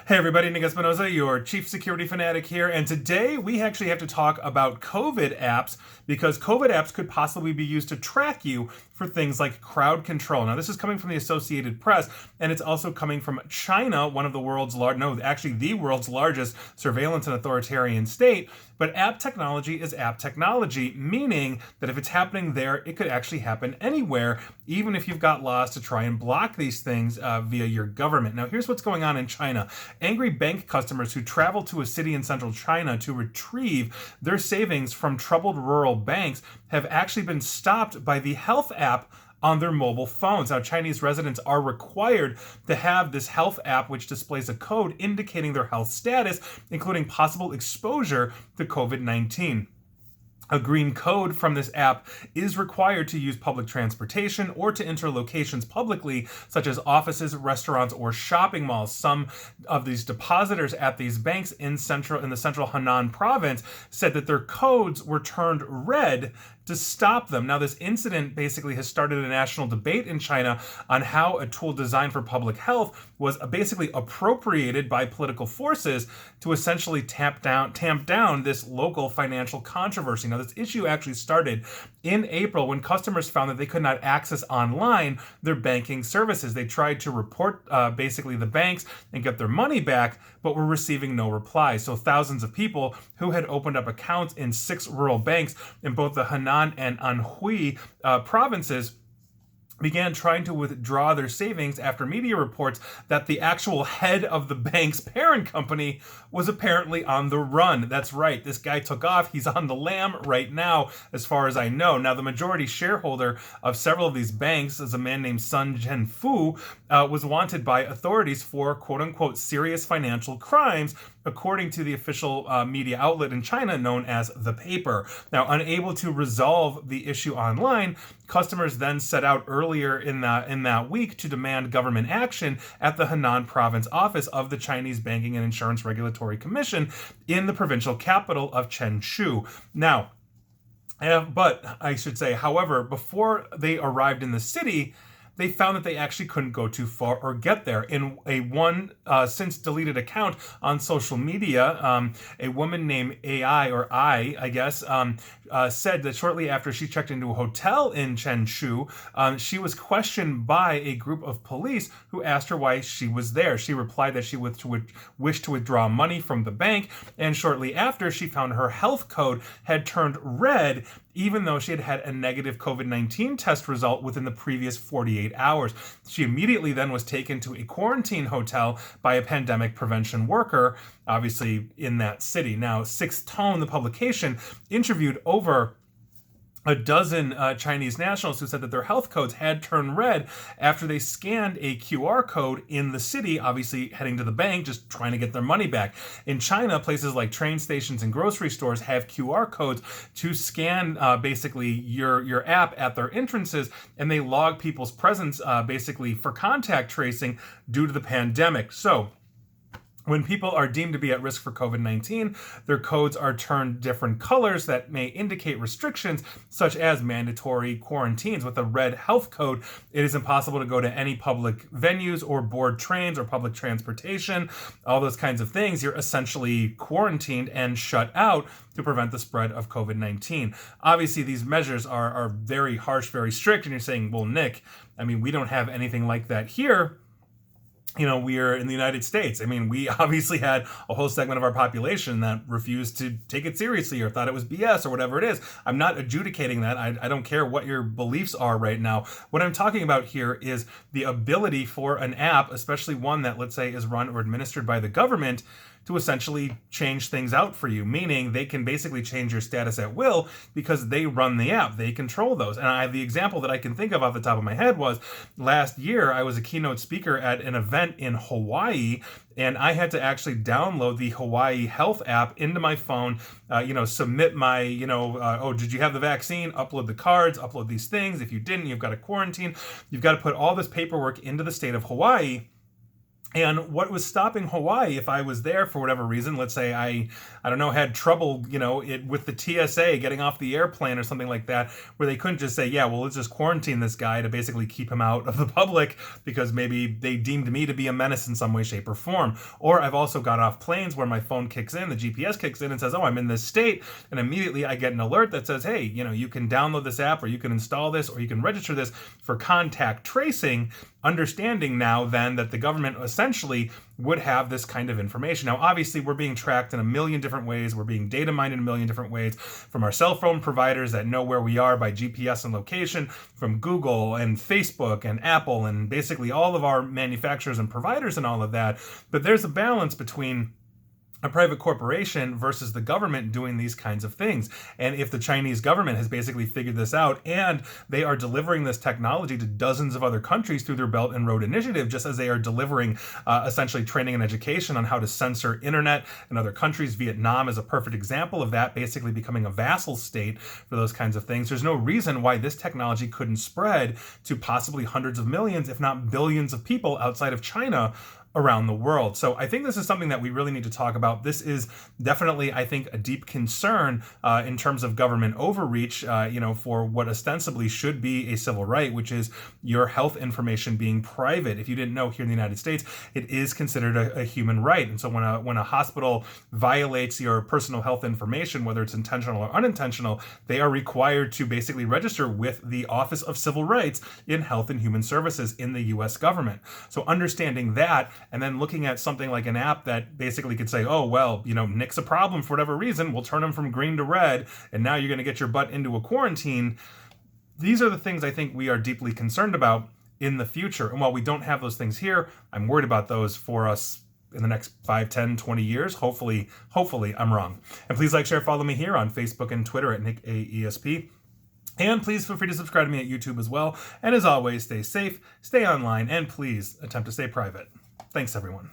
Hey everybody, Nick Espinosa, your chief security fanatic here, and today we actually have to talk about COVID apps because COVID apps could possibly be used to track you for things like crowd control. Now, this is coming from the Associated Press, and it's also coming from China, one of the world's the world's largest surveillance and authoritarian state. But app technology is app technology, meaning that if it's happening there, it could actually happen anywhere, even if you've got laws to try and block these things via your government. Now, here's what's going on in China. Angry bank customers who travel to a city in central China to retrieve their savings from troubled rural banks have actually been stopped by the health app on their mobile phones. Now, Chinese residents are required to have this health app, which displays a code indicating their health status, including possible exposure to COVID-19. A green code from this app is required to use public transportation or to enter locations publicly, such as offices, restaurants, or shopping malls. Some of these depositors at these banks in the central Henan province said that their codes were turned red to stop them. Now, this incident basically has started a national debate in China on how a tool designed for public health was basically appropriated by political forces to essentially tamp down this local financial controversy. Now, this issue actually started in April when customers found that they could not access online their banking services. They tried to report basically the banks and get their money back, but were receiving no reply. So thousands of people who had opened up accounts in 6 rural banks in both the Henan and Anhui provinces began trying to withdraw their savings after media reports that the actual head of the bank's parent company was apparently on the run. That's right, this guy took off. He's on the lam right now, as far as I know. Now, the majority shareholder of several of these banks is a man named Sun Zhenfu, was wanted by authorities for quote-unquote serious financial crimes, according to the official media outlet in China known as The Paper. Now, unable to resolve the issue online, customers then set out earlier in that week to demand government action at the Henan province office of the Chinese Banking and Insurance Regulatory Commission in the provincial capital of Chenzhou. Now, but I should say, however, before they arrived in the city, they found that they actually couldn't go too far or get there. In a since deleted account on social media, a woman named I guess, said that shortly after she checked into a hotel in Chenzhou, she was questioned by a group of police who asked her why she was there. She replied that she wished to withdraw money from the bank, and shortly after, she found her health code had turned red, even though she had had a negative COVID-19 test result within the previous 48 hours. She immediately then was taken to a quarantine hotel by a pandemic prevention worker, obviously in that city. Now, Sixth Tone, the publication, interviewed over a dozen Chinese nationals who said that their health codes had turned red after they scanned a QR code in the city, obviously heading to the bank, just trying to get their money back. In China, places like train stations and grocery stores have QR codes to scan basically your app at their entrances, and they log people's presence basically for contact tracing due to the pandemic. So, when people are deemed to be at risk for COVID-19, their codes are turned different colors that may indicate restrictions, such as mandatory quarantines. With a red health code, it is impossible to go to any public venues or board trains or public transportation, all those kinds of things. You're essentially quarantined and shut out to prevent the spread of COVID-19. Obviously, these measures are very harsh, very strict, and you're saying, well, Nick, I mean, we don't have anything like that here. You know, we are in the United States. I mean, we obviously had a whole segment of our population that refused to take it seriously or thought it was BS or whatever it is. I'm not adjudicating that. I don't care what your beliefs are right now. What I'm talking about here is the ability for an app, especially one that, let's say, is run or administered by the government, to essentially change things out for you, meaning they can basically change your status at will because they run the app. They control those. And the example that I can think of off the top of my head was last year, I was a keynote speaker at an event in Hawaii, and I had to actually download the Hawaii Health app into my phone, submit my, did you have the vaccine? Upload the cards, upload these things. If you didn't, you've got to quarantine. You've got to put all this paperwork into the state of Hawaii. And what was stopping Hawaii, if I was there for whatever reason, let's say I don't know, had trouble, with the TSA getting off the airplane or something like that, where they couldn't just say, yeah, well, let's just quarantine this guy to basically keep him out of the public because maybe they deemed me to be a menace in some way, shape, or form. Or I've also got off planes where my phone kicks in, the GPS kicks in and says, oh, I'm in this state. And immediately I get an alert that says, hey, you can download this app or you can install this or you can register this for contact tracing, understanding now then that the government essentially would have this kind of information. Now, obviously, we're being tracked in a million different ways. We're being data mined in a million different ways from our cell phone providers that know where we are by GPS and location, from Google and Facebook and Apple and basically all of our manufacturers and providers and all of that. But there's a balance between a private corporation versus the government doing these kinds of things. And if the Chinese government has basically figured this out and they are delivering this technology to dozens of other countries through their Belt and Road Initiative, just as they are delivering essentially training and education on how to censor internet in other countries, Vietnam is a perfect example of that, basically becoming a vassal state for those kinds of things. There's no reason why this technology couldn't spread to possibly hundreds of millions, if not billions of people outside of China around the world. So I think this is something that we really need to talk about. This is definitely, I think, a deep concern in terms of government overreach, for what ostensibly should be a civil right, which is your health information being private. If you didn't know, here in the United States, it is considered a human right. And so when a hospital violates your personal health information, whether it's intentional or unintentional, they are required to basically register with the Office of Civil Rights in Health and Human Services in the U.S. government. So understanding that, and then looking at something like an app that basically could say, oh, well, Nick's a problem for whatever reason, we'll turn him from green to red, and now you're going to get your butt into a quarantine. These are the things I think we are deeply concerned about in the future. And while we don't have those things here, I'm worried about those for us in the next 5, 10, 20 years. Hopefully I'm wrong. And please like, share, follow me here on Facebook and Twitter at NickAESP. And please feel free to subscribe to me at YouTube as well. And as always, stay safe, stay online, and please attempt to stay private. Thanks, everyone.